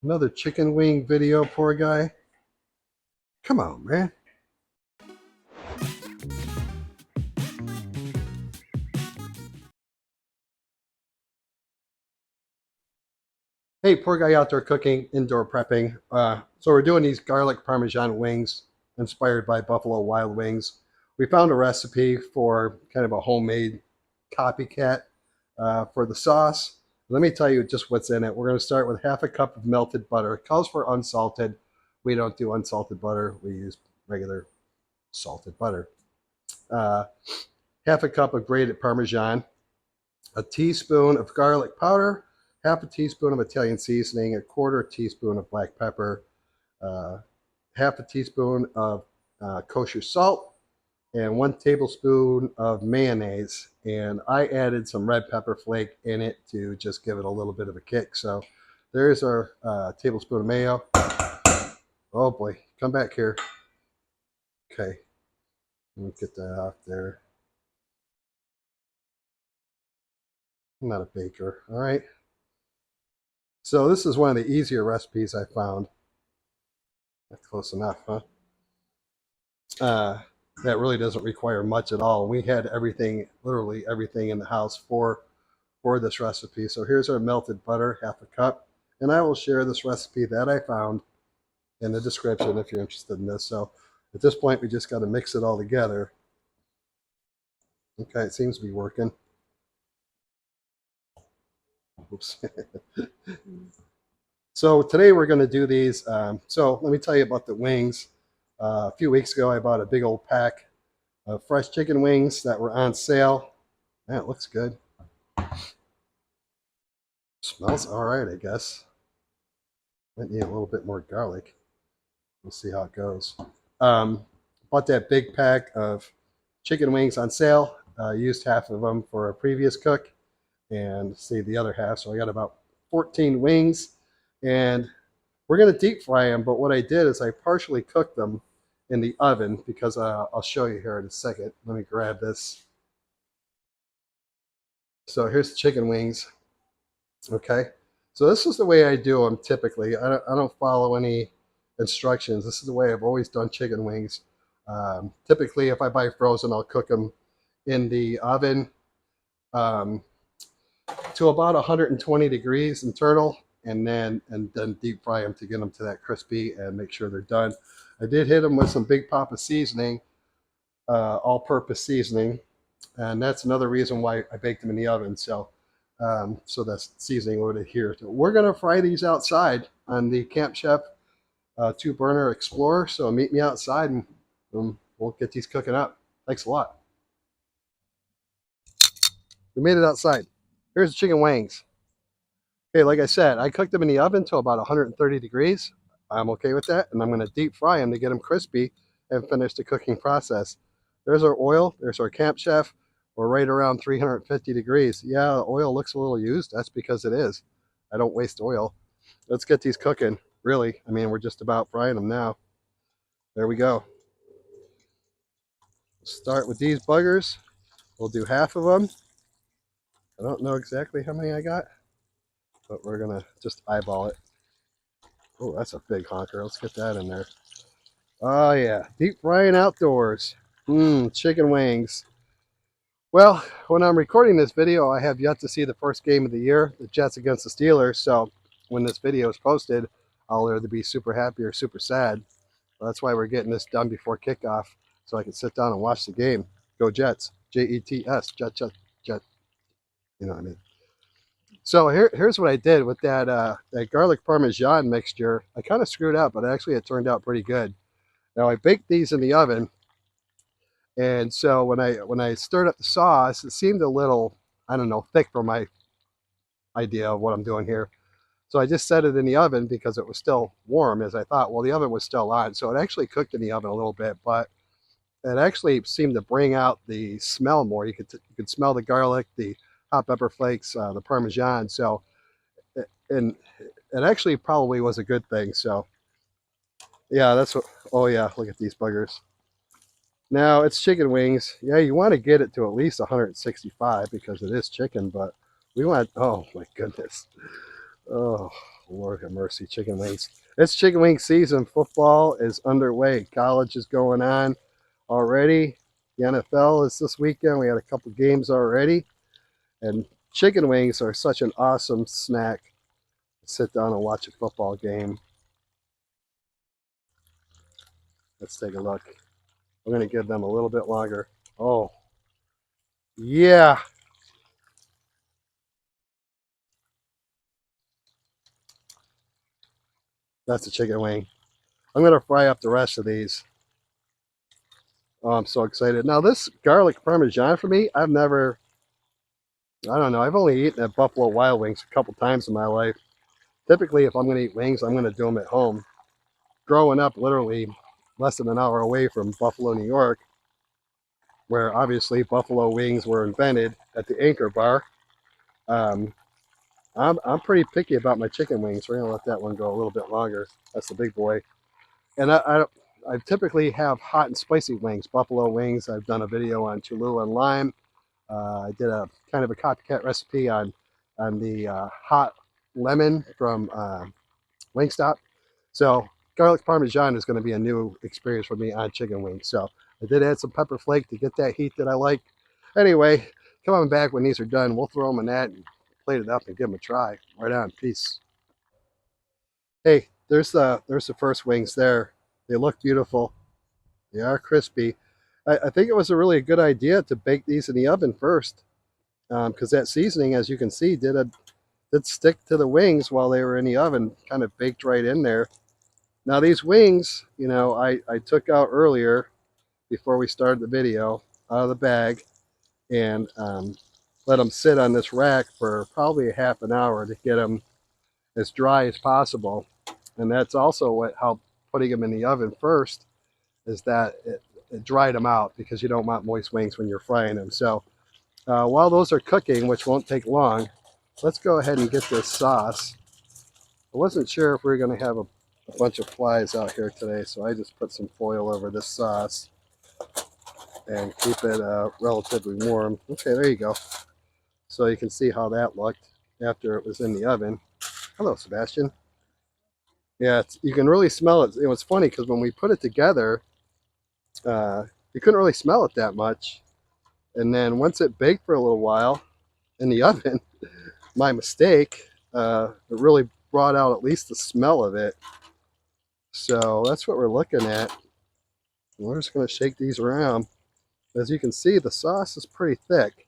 Another chicken wing video, poor guy. Come on, man. Hey, poor guy out there cooking, indoor prepping. So we're doing these garlic Parmesan wings inspired by Buffalo Wild Wings. We found a recipe for kind of a homemade copycat for the sauce. Let me tell you just what's in it. We're going to start with half a cup of melted butter. It calls for unsalted. We don't do unsalted butter. We use regular salted butter. Uh, Half a cup of grated Parmesan, a teaspoon of garlic powder, half a teaspoon of Italian seasoning, a quarter teaspoon of black pepper, uh, half a teaspoon of kosher salt, and 1 tablespoon of mayonnaise. And I added some red pepper flake in it to just give it a little bit of a kick. So there's our tablespoon of mayo. Oh boy, come back here. Okay, let me get that off there. I'm not a baker, all right? So this is one of the easier recipes I found. That's close enough, huh? That really doesn't require much at all. We had everything, literally everything in the house for this recipe. So here's our melted butter, half a cup. And I will share this recipe that I found in the description if you're interested in this. So at this point, we just got to mix it all together. Okay, it seems to be working. Oops. So today we're going to do these. So let me tell you about the wings. A few weeks ago, I bought a big old pack of fresh chicken wings that were on sale. Man, it looks good. Smells all right, I guess. Might need a little bit more garlic. We'll see how it goes. Bought that big pack of chicken wings on sale. Used half of them for a previous cook and saved the other half. So I got about 14 wings. And we're going to deep fry them. But what I did is I partially cooked them in the oven because I'll show you here in a second. Let me grab this. So here's the chicken wings. Okay. So this is the way I do them typically. I don't follow any instructions. This is the way I've always done chicken wings. Typically, if I buy frozen, I'll cook them in the oven to about 120 degrees internal, and then deep fry them to get them to that crispy and make sure they're done. I did hit them with some Big Papa seasoning, all-purpose seasoning, and that's another reason why I baked them in the oven. So that seasoning would adhere to it. We're going to fry these outside on the Camp Chef 2-burner Explorer. So meet me outside and we'll get these cooking up. Thanks a lot. We made it outside. Here's the chicken wings. Okay, like I said, I cooked them in the oven to about 130 degrees. I'm okay with that, and I'm going to deep fry them to get them crispy and finish the cooking process. There's our oil. There's our Camp Chef. We're right around 350 degrees. Yeah, the oil looks a little used. That's because it is. I don't waste oil. Let's get these cooking. Really, I mean, we're just about frying them now. There we go. Start with these buggers. We'll do half of them. I don't know exactly how many I got, but we're going to just eyeball it. Oh, that's a big honker. Let's get that in there. Oh, yeah. Deep frying outdoors. Chicken wings. Well, when I'm recording this video, I have yet to see the first game of the year, the Jets against the Steelers. So when this video is posted, I'll either be super happy or super sad. Well, that's why we're getting this done before kickoff, so I can sit down and watch the game. Go Jets. Jets. Jet, jet, jet. You know what I mean? So here's what I did with that garlic Parmesan mixture. I kind of screwed up, but actually it turned out pretty good. Now I baked these in the oven, and so when I stirred up the sauce, it seemed a little, I don't know, thick for my idea of what I'm doing here. So I just set it in the oven because it was still warm, as I thought. Well, the oven was still on, so it actually cooked in the oven a little bit, but it actually seemed to bring out the smell more. You could smell the garlic, the hot pepper flakes, the Parmesan. So, and it actually probably was a good thing. So, yeah, that's what. Oh yeah, look at these buggers. Now it's chicken wings. Yeah, you want to get it to at least 165 because it is chicken, but we want. Oh my goodness, Oh, Lord have mercy, chicken wings. It's chicken wing season. Football is underway. College is going on already. The NFL is this weekend. We had a couple games already. And chicken wings are such an awesome snack to sit down and watch a football game. Let's take a look. We're going to give them a little bit longer. Oh, yeah. That's a chicken wing. I'm going to fry up the rest of these. Oh, I'm so excited. Now, this garlic Parmesan for me, I don't know, I've only eaten at Buffalo Wild Wings a couple times in my life. Typically, if I'm going to eat wings, I'm going to do them at home. Growing up literally less than an hour away from Buffalo, New York, where obviously buffalo wings were invented at the Anchor Bar, um, I'm pretty picky about my chicken wings. We're going to let that one go a little bit longer. That's the big boy. And I typically have hot and spicy wings, buffalo wings. I've done a video on Cholula and lime. I did a kind of a copycat recipe on the hot lemon from Wingstop. So garlic parmesan is going to be a new experience for me on chicken wings. So I did add some pepper flake to get that heat that I like. Anyway, come on back when these are done. We'll throw them in that and plate it up and give them a try. Right on. Peace. Hey, there's the first wings there. They look beautiful. They are crispy. I think it was a really good idea to bake these in the oven first, because that seasoning, as you can see, did stick to the wings while they were in the oven, kind of baked right in there. Now these wings, I took out earlier before we started the video out of the bag and let them sit on this rack for probably a half an hour to get them as dry as possible. And that's also what helped putting them in the oven first, is that it dried them out, because you don't want moist wings when you're frying them. So while those are cooking, which won't take long, let's go ahead and get this sauce. I wasn't sure if we were going to have a bunch of flies out here today, so I just put some foil over this sauce and keep it relatively warm. Okay, there you go. So you can see how that looked after it was in the oven. Hello, Sebastian. Yeah, you can really smell it. It was funny because when we put it together, you couldn't really smell it that much. And then once it baked for a little while in the oven, my mistake, it really brought out at least the smell of it. So that's what we're looking at. We're just going to shake these around. As you can see, the sauce is pretty thick.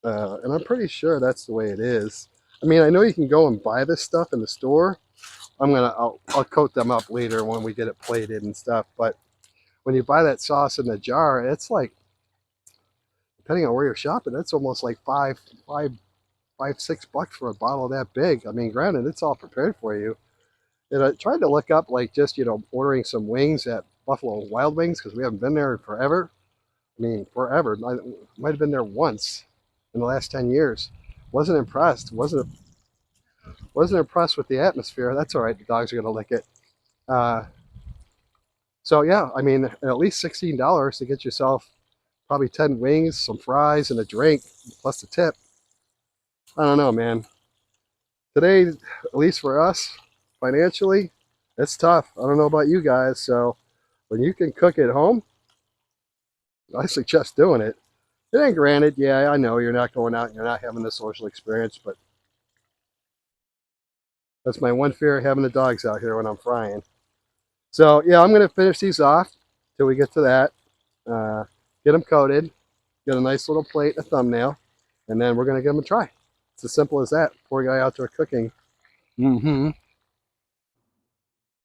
And I'm pretty sure that's the way it is. I mean, I know you can go and buy this stuff in the store. I'll coat them up later when we get it plated and stuff. But when you buy that sauce in the jar, it's like, depending on where you're shopping, it's almost like $6 for a bottle that big. I mean, granted, it's all prepared for you. And I tried to look up like just ordering some wings at Buffalo Wild Wings, because we haven't been there in forever. I mean, forever. I might have been there once in the last 10 years. Wasn't impressed. Wasn't impressed with the atmosphere. That's all right. The dogs are gonna lick it. Uh, so yeah, I mean, at least $16 to get yourself probably 10 wings, some fries, and a drink plus the tip. I don't know, man. Today, at least for us, financially, it's tough. I don't know about you guys. So when you can cook at home, I suggest doing it. And then granted, yeah, I know you're not going out and you're not having the social experience, but that's my one fear, having the dogs out here when I'm frying. So yeah, I'm going to finish these off till we get to that. Uh, get them coated, get a nice little plate, a thumbnail, and then we're going to give them a try. It's as simple as that. Poor guy out there cooking. Mm-hmm.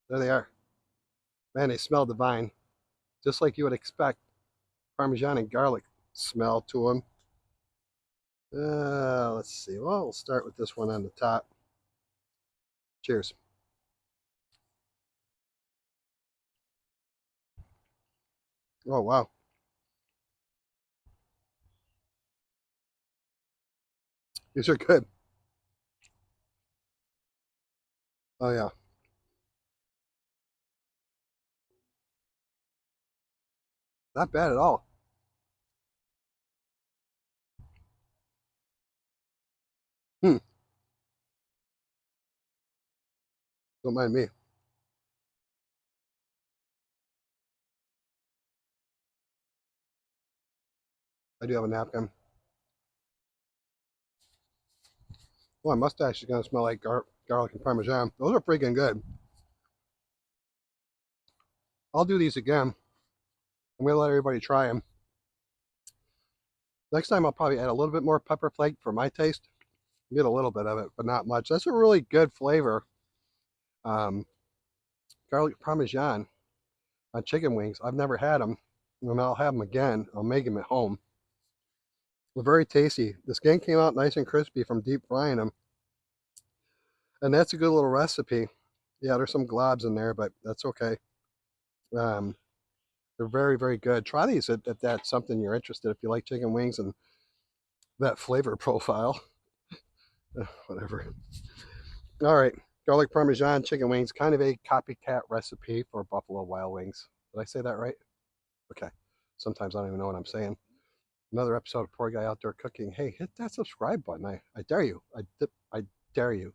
There they are. Man, they smell divine. Just like you would expect. Parmesan and garlic smell to them. Let's see. Well, we'll start with this one on the top. Cheers. Oh, wow. These are good. Oh, yeah. Not bad at all. Hmm. Don't mind me. I do have a napkin. Well, my mustache is going to smell like garlic and Parmesan. Those are freaking good. I'll do these again. I'm going to let everybody try them. Next time, I'll probably add a little bit more pepper flake for my taste. Get a little bit of it, but not much. That's a really good flavor. Um, Garlic Parmesan on chicken wings. I've never had them. And I'll have them again. I'll make them at home. They're very tasty. The skin came out nice and crispy from deep frying them. And that's a good little recipe. Yeah, there's some globs in there, but that's okay. Um, they're very, very good. Try these if that's something you're interested. If you like chicken wings and that flavor profile, whatever. All right, garlic parmesan chicken wings, kind of a copycat recipe for Buffalo Wild Wings. Did I say that right? Okay. Sometimes I don't even know what I'm saying. Another episode of Poor Guy Out There Cooking. Hey, hit that subscribe button. I dare you. I dare you.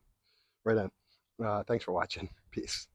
Right on. Thanks for watching. Peace.